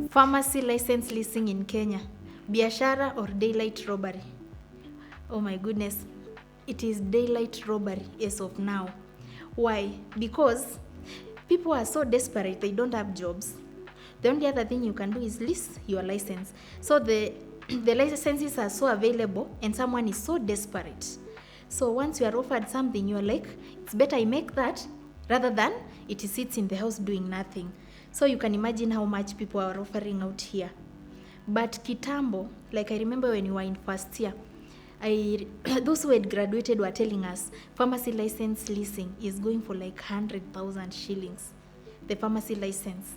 Pharmacy license leasing in Kenya, biashara or daylight robbery? Oh my goodness, it is daylight robbery as of now. Why? Because people are so desperate, they don't have jobs. The only other thing you can do is lease your license. So the licenses are so available and someone is so desperate. So once you are offered something, you're like, it's better I make that rather than it sits in the house doing nothing. So you can imagine how much people are offering out here. But kitambo, like I remember when you were in first year, those who had graduated were telling us pharmacy license leasing is going for like 100,000 shillings, the pharmacy license.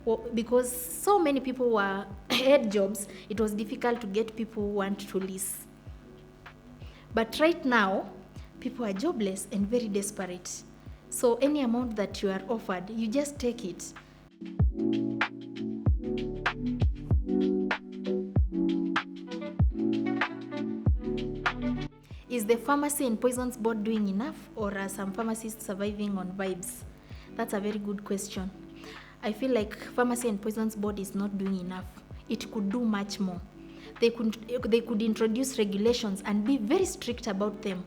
Well, because so many people had jobs, it was difficult to get people who want to lease. But right now, people are jobless and very desperate. So any amount that you are offered, you just take it. Is the Pharmacy and Poisons Board doing enough, or are some pharmacists surviving on vibes? That's a very good question. I feel like Pharmacy and Poisons Board is not doing enough. It could do much more. They could introduce regulations and be very strict about them.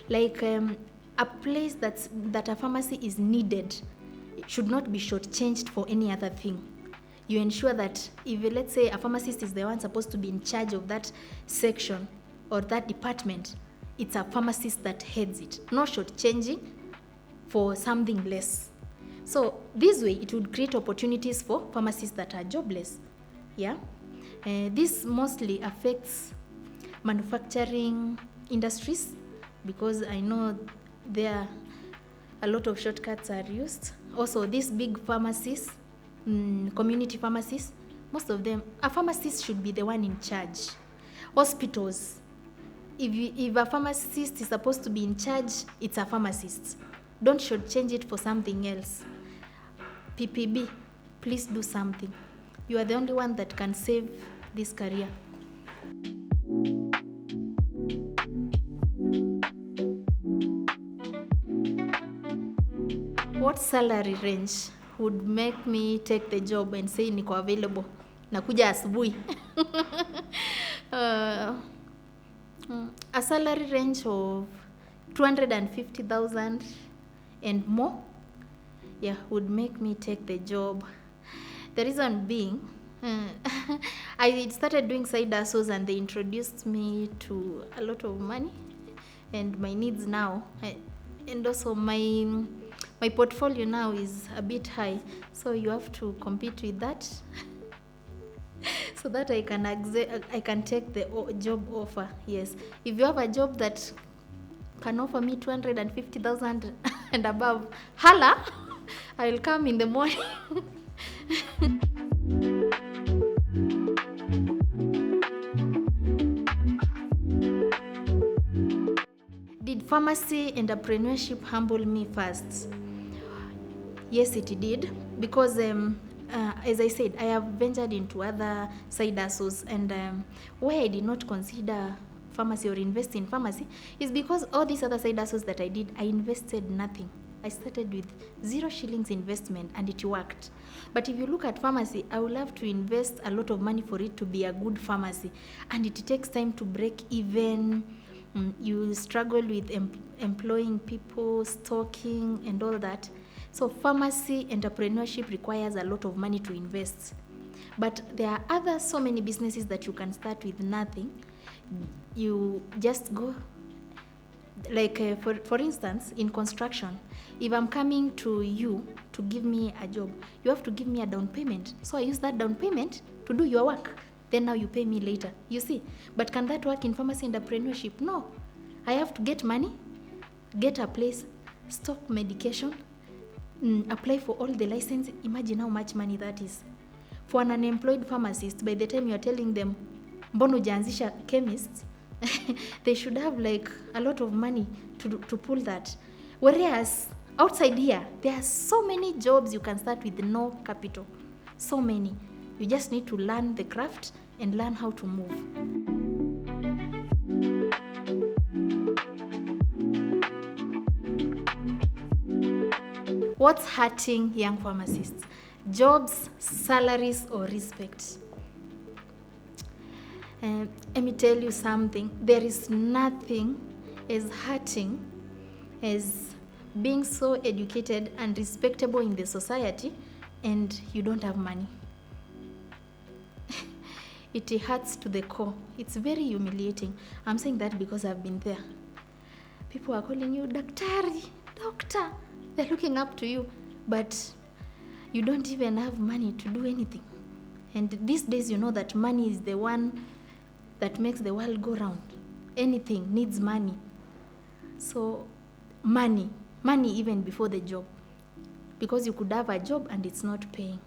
Like a place that a pharmacy is needed, it should not be shortchanged for any other thing. You ensure that if, let's say, a pharmacist is the one supposed to be in charge of that section or that department, it's a pharmacist that heads it, no shortchanging for something less. So this way, it would create opportunities for pharmacists that are jobless. Yeah, this mostly affects manufacturing industries because I know there a lot of shortcuts are used. Also, these big pharmacies, community pharmacies, most of them, a pharmacist should be the one in charge. Hospitals, if a pharmacist is supposed to be in charge, it's a pharmacist. Don't shortchange it for something else. PPB, please do something. You are the only one that can save this career. What salary range would make me take the job and say niko available? Nakuja asubuhi. A salary range of 250,000 and more, yeah, would make me take the job. The reason being, I started doing side hustles and they introduced me to a lot of money and my needs now, and also my portfolio now is a bit high, so you have to compete with that so that I can take the job offer. Yes, if you have a job that can offer me 250,000 and above, holla, I will come in the morning. Did pharmacy entrepreneurship humble me first? Yes, it did, because as I said, I have ventured into other side hustles, and why I did not consider pharmacy or invest in pharmacy is because all these other side hustles that I did, I invested nothing. I started with 0 shillings investment and it worked. But if you look at pharmacy, I will have to invest a lot of money for it to be a good pharmacy, and it takes time to break even. You struggle with employing people, stocking, and all that. So pharmacy entrepreneurship requires a lot of money to invest. But there are so many businesses that you can start with nothing. You just go, like for instance, in construction, if I'm coming to you to give me a job, you have to give me a down payment. So I use that down payment to do your work. Then now you pay me later, you see. But can that work in pharmacy entrepreneurship? No. I have to get money, get a place, stock medication, apply for all the license. Imagine how much money that is. For an unemployed pharmacist, by the time you're telling them, mbono hujaanzisha chemist, they should have like a lot of money to pull that. Whereas outside here, there are so many jobs you can start with no capital. So many. You just need to learn the craft and learn how to move. What's hurting young pharmacists? Jobs, salaries, or respect? Let me tell you something. There is nothing as hurting as being so educated and respectable in the society and you don't have money. It hurts to the core. It's very humiliating. I'm saying that because I've been there. People are calling you daktari, doctor. They're looking up to you, but you don't even have money to do anything. And these days, you know that money is the one that makes the world go round. Anything needs money. So money even before the job. Because you could have a job and it's not paying.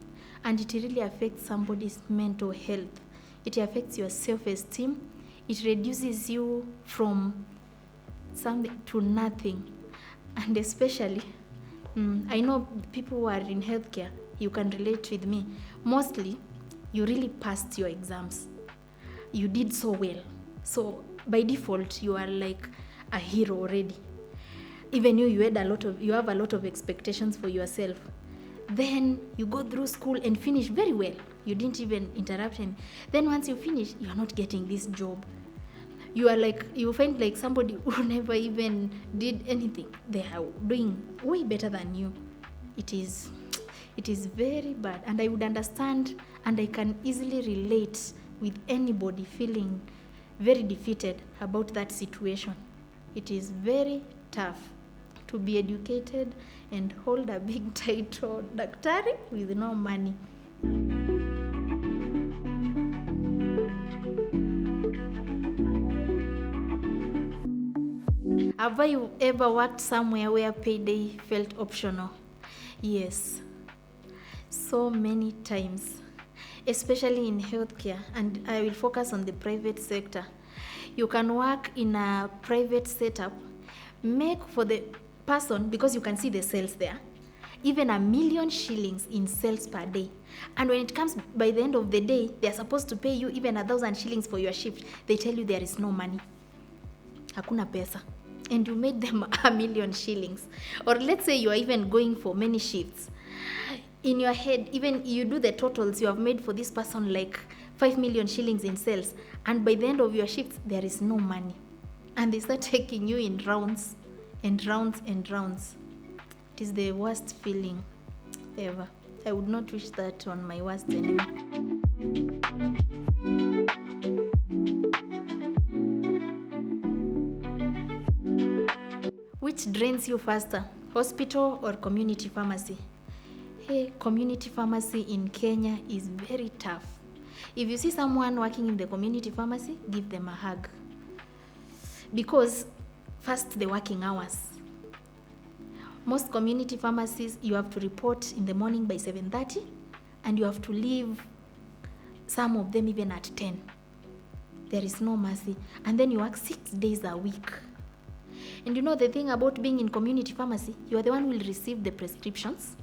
And it really affects somebody's mental health. It affects your self-esteem. It reduces you from something to nothing. And especially, I know people who are in healthcare, you can relate with me. Mostly, you really passed your exams. You did so well. So by default, you are like a hero already. Even you have a lot of expectations for yourself. Then you go through school and finish very well. You didn't even interrupt any. Then once you finish, you're not getting this job. You find like somebody who never even did anything. They are doing way better than you. It is very bad. And I would understand and I can easily relate with anybody feeling very defeated about that situation. It is very tough to be educated and hold a big title, daktari, with no money. Have you ever worked somewhere where payday felt optional? Yes, so many times, especially in healthcare, and I will focus on the private sector. You can work in a private setup, make for the person, because you can see the sales there, even 1 million shillings in sales per day. And when it comes by the end of the day, they are supposed to pay you even 1,000 shillings for your shift. They tell you there is no money. Hakuna pesa. And you made them 1 million shillings. Or let's say you are even going for many shifts. In your head, even you do the totals, you have made for this person like 5 million shillings in sales. And by the end of your shifts, there is no money. And they start taking you in rounds and rounds and rounds. It is the worst feeling ever. I would not wish that on my worst enemy. Which drains you faster, hospital or community pharmacy? Hey, community pharmacy in Kenya is very tough. If you see someone working in the community pharmacy, give them a hug. Because first, the working hours. Most community pharmacies, you have to report in the morning by 7:30 and you have to leave, some of them even at 10. There is no mercy. And then you work 6 days a week. And you know the thing about being in community pharmacy, you are the one who will receive the prescriptions.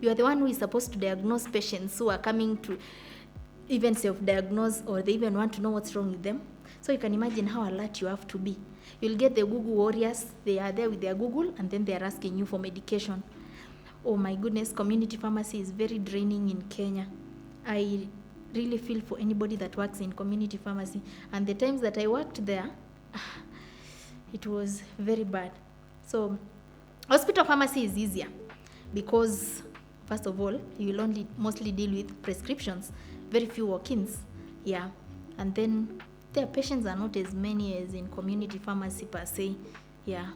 You are the one who is supposed to diagnose patients who are coming to even self-diagnose, or they even want to know what's wrong with them. So you can imagine how alert you have to be. You'll get the Google warriors. They are there with their Google and then they are asking you for medication. Oh my goodness, community pharmacy is very draining in Kenya. I really feel for anybody that works in community pharmacy. And the times that I worked there, it was very bad. So hospital pharmacy is easier because, first of all, you will only mostly deal with prescriptions, very few walk-ins. Yeah. And then their patients are not as many as in community pharmacy per se. Yeah.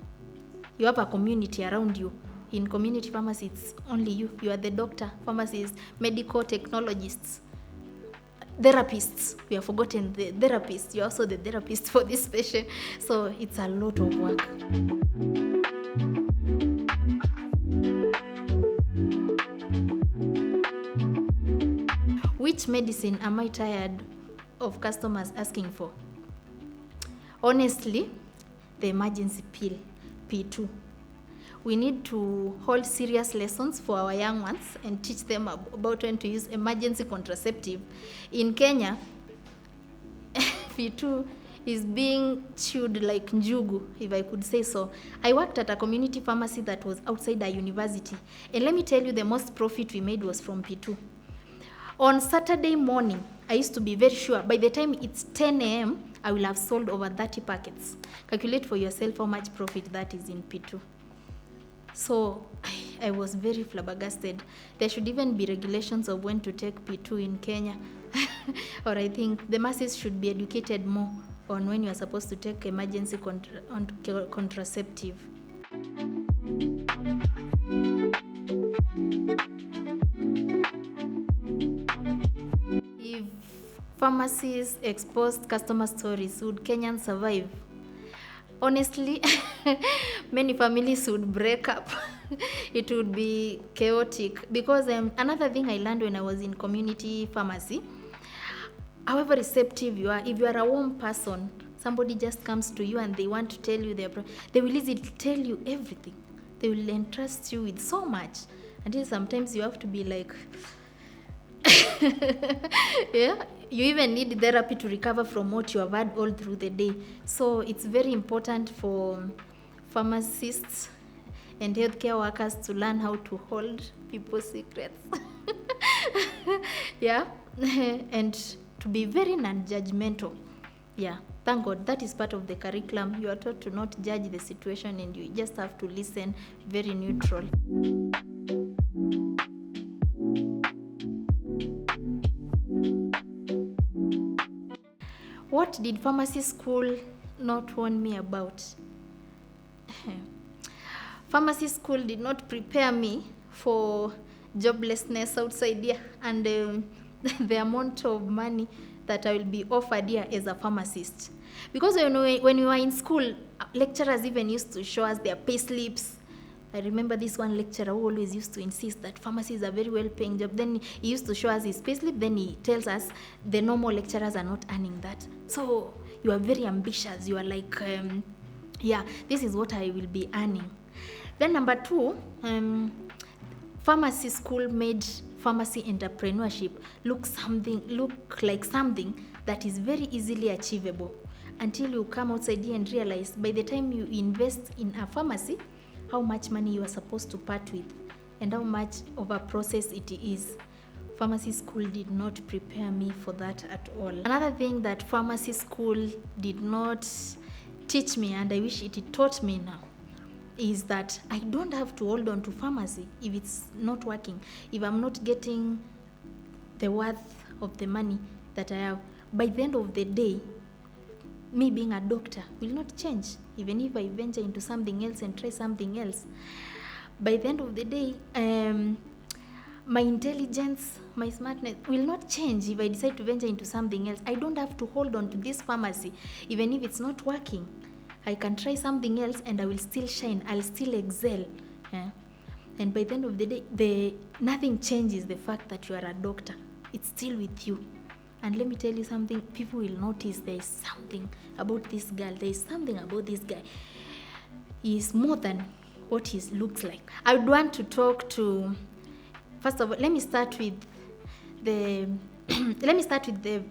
You have a community around you. In community pharmacy, it's only you. You are the doctor, pharmacists, medical technologists, therapists. We have forgotten the therapists. You're also the therapist for this patient. So it's a lot of work. Which medicine am I tired of customers asking for? Honestly, the emergency pill, P2. we need to hold serious lessons for our young ones and teach them about when to use emergency contraceptive. In Kenya, P2 is being chewed like njugu, if I could say so. I worked at a community pharmacy that was outside a university. And let me tell you, the most profit we made was from P2. On Saturday morning, I used to be very sure, by the time it's 10 a.m., I will have sold over 30 packets. Calculate for yourself how much profit that is in P2. So I was very flabbergasted. There should even be regulations of when to take P2 in Kenya. Or I think the masses should be educated more on when you are supposed to take emergency contraceptive. If pharmacies exposed customer stories, would Kenyans survive? Honestly, many families would break up. It would be chaotic because another thing I learned when I was in community pharmacy, however receptive you are, if you are a warm person, somebody just comes to you and they want to tell you they will easily tell you everything. They will entrust you with so much until sometimes you have to be like, yeah, you even need therapy to recover from what you have had all through the day. So it's very important for pharmacists and healthcare workers to learn how to hold people's secrets. Yeah, and to be very non-judgmental. Yeah, thank God that is part of the curriculum. You are taught to not judge the situation and you just have to listen, very neutral. What did pharmacy school not warn me about? Pharmacy school did not prepare me for joblessness outside here and the amount of money that I will be offered here as a pharmacist. Because when we were in school, lecturers even used to show us their pay slips. I remember this one lecturer who always used to insist that pharmacy is a very well-paying job. Then he used to show us his payslip. Then he tells us the normal lecturers are not earning that. So you are very ambitious. You are like, yeah, this is what I will be earning. Then number 2, pharmacy school made pharmacy entrepreneurship look like something that is very easily achievable until you come outside here and realize by the time you invest in a pharmacy, how much money you are supposed to part with and how much of a process it is. Pharmacy school did not prepare me for that at all. Another thing that pharmacy school did not teach me, and I wish it taught me now, is that I don't have to hold on to pharmacy if it's not working, if I'm not getting the worth of the money that I have. By the end of the day, me being a doctor will not change, even if I venture into something else and try something else. By the end of the day, my intelligence, my smartness will not change if I decide to venture into something else. I don't have to hold on to this pharmacy, even if it's not working. I can try something else and I will still shine, I'll still excel. Yeah? And by the end of the day, nothing changes the fact that you are a doctor. It's still with you. And let me tell you something, people will notice there is something about this girl, there is something about this guy. He is more than what he looks like. I would want to talk to, first of all, let me start with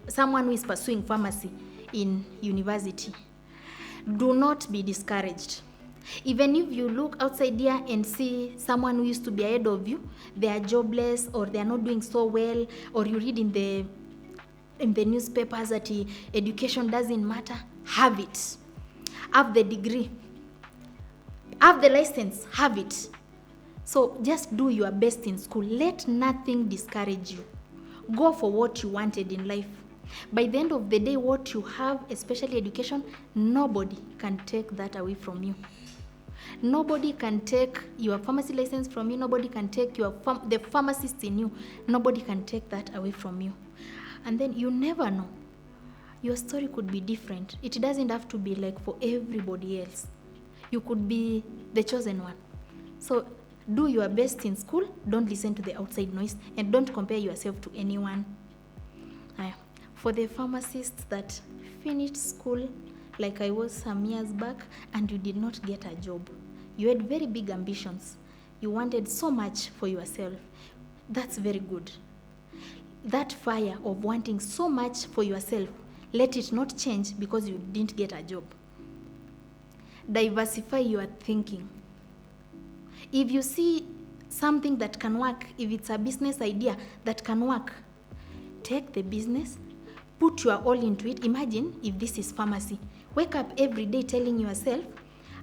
someone who is pursuing pharmacy in university. Do not be discouraged. Even if you look outside here and see someone who used to be ahead of you, they are jobless or they are not doing so well, or you read in the newspapers that education doesn't matter, have it. Have the degree. Have the license, have it. So just do your best in school. Let nothing discourage you. Go for what you wanted in life. By the end of the day, what you have, especially education, nobody can take that away from you. Nobody can take your pharmacy license from you. Nobody can take the pharmacist in you. Nobody can take that away from you. And then you never know. Your story could be different. It doesn't have to be like for everybody else. You could be the chosen one. So do your best in school. Don't listen to the outside noise and don't compare yourself to anyone. For the pharmacists that finished school like I was some years back and you did not get a job, You had very big ambitions. You wanted so much for yourself. That's very good. That fire of wanting so much for yourself, let it not change because you didn't get a job. Diversify your thinking. If you see something that can work, if it's a business idea that can work, take the business, put your all into it. Imagine if this is pharmacy. Wake up every day telling yourself,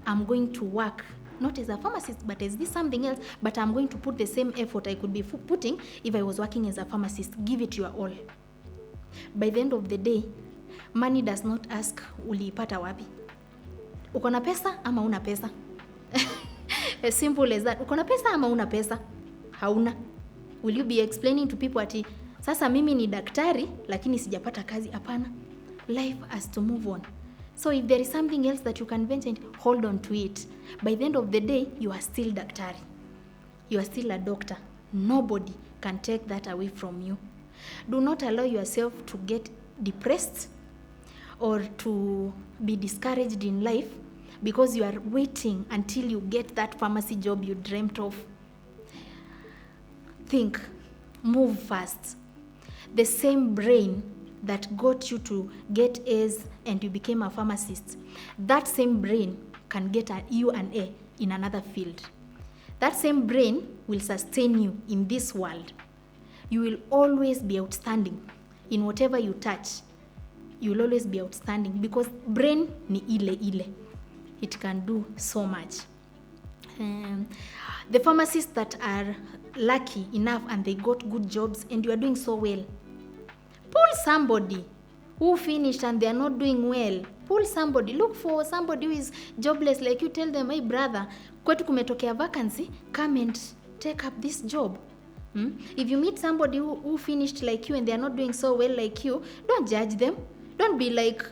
I'm going to work, not as a pharmacist, but as this something else, but I'm going to put the same effort I could be putting if I was working as a pharmacist. Give it your all. By the end of the day, money does not ask uliipata wapi. Uko na pesa ama una pesa? As simple as that. Uko na pesa ama una pesa? Hauna. Will you be explaining to people ati sasa mimi ni daktari lakini sijapata kazi? Hapana. Life has to move on. So if there is something else that you can venture into, hold on to it. By the end of the day, you are still daktari. You are still a doctor. Nobody can take that away from you. Do not allow yourself to get depressed or to be discouraged in life because you are waiting until you get that pharmacy job you dreamt of. Think, move fast. The same brain that got you to get A's and you became a pharmacist, that same brain can get you an A in another field. That same brain will sustain you in this world. You will always be outstanding in whatever you touch. You will always be outstanding because brain ni ile. It can do so much. The pharmacists that are lucky enough and they got good jobs and you are doing so well, pull somebody who finished and they are not doing well. Pull somebody. Look for somebody who is jobless like you. Tell them, hey brother, kwetu kumetokea vacancy, come and take up this job. If you meet somebody who finished like you and they are not doing so well like you, don't judge them. Don't be like,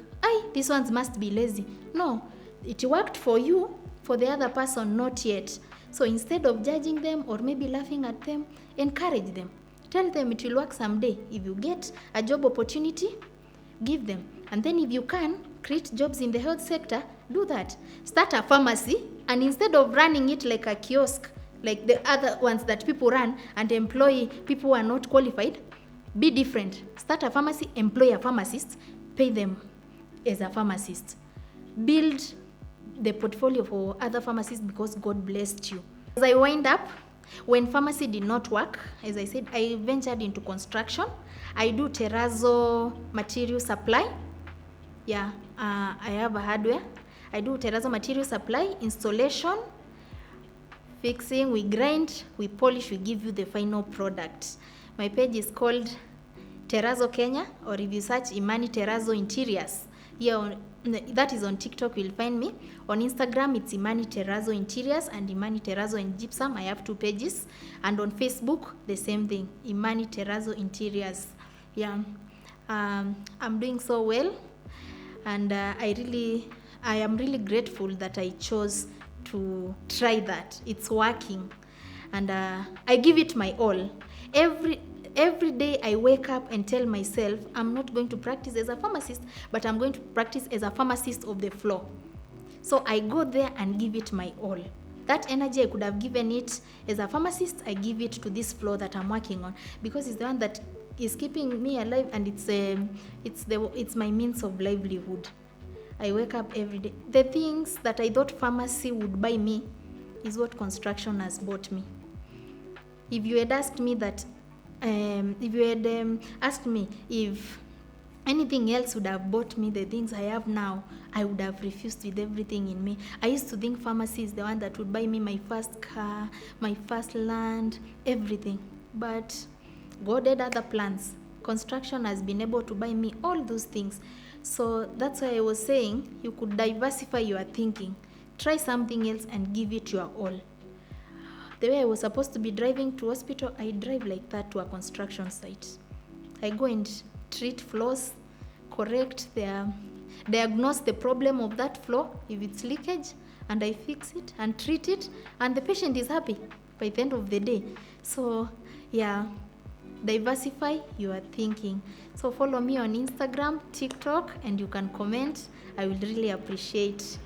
this ones must be lazy. No, it worked for you, for the other person, not yet. So instead of judging them or maybe laughing at them, encourage them. Tell them it will work someday. If you get a job opportunity, give them. And then if you can, create jobs in the health sector, do that. Start a pharmacy, and instead of running it like a kiosk, like the other ones that people run and employ people who are not qualified, be different. Start a pharmacy, employ a pharmacist, pay them as a pharmacist. Build the portfolio for other pharmacists because God blessed you. As I wind up, when pharmacy did not work, as I said, I ventured into construction. I do terrazzo material supply. I have a hardware. I do terrazzo material supply, installation, fixing, we grind, we polish, we give you the final product. My page is called Terrazzo Kenya, or if you search Imani Terrazzo Interiors, that is on TikTok, you'll find me. On Instagram, it's Imani Terrazzo Interiors and Imani Terrazzo and Gypsum. I have 2 pages. And on Facebook, the same thing, Imani Terrazzo Interiors. I'm doing so well, and I am really grateful that I chose to try that. It's working, and I give it my all. Every day I wake up and tell myself I'm not going to practice as a pharmacist, but I'm going to practice as a pharmacist of the floor. So I go there and give it my all. That energy I could have given it as a pharmacist, I give it to this floor that I'm working on because it's the one that is keeping me alive, and it's my means of livelihood. I wake up every day. The things that I thought pharmacy would buy me is what construction has bought me. If you had asked me that, asked me if anything else would have bought me the things I have now, I would have refused with everything in me. I used to think pharmacy is the one that would buy me my first car, my first land, everything. But God had other plans. Construction has been able to buy me all those things. So that's why I was saying you could diversify your thinking. Try something else and give it your all. The way I was supposed to be driving to hospital, I drive like that to a construction site. I go and treat floors, diagnose the problem of that floor, if it's leakage, and I fix it and treat it, and the patient is happy by the end of the day. So diversify your thinking. So follow me on Instagram, TikTok, and you can comment. I will really appreciate.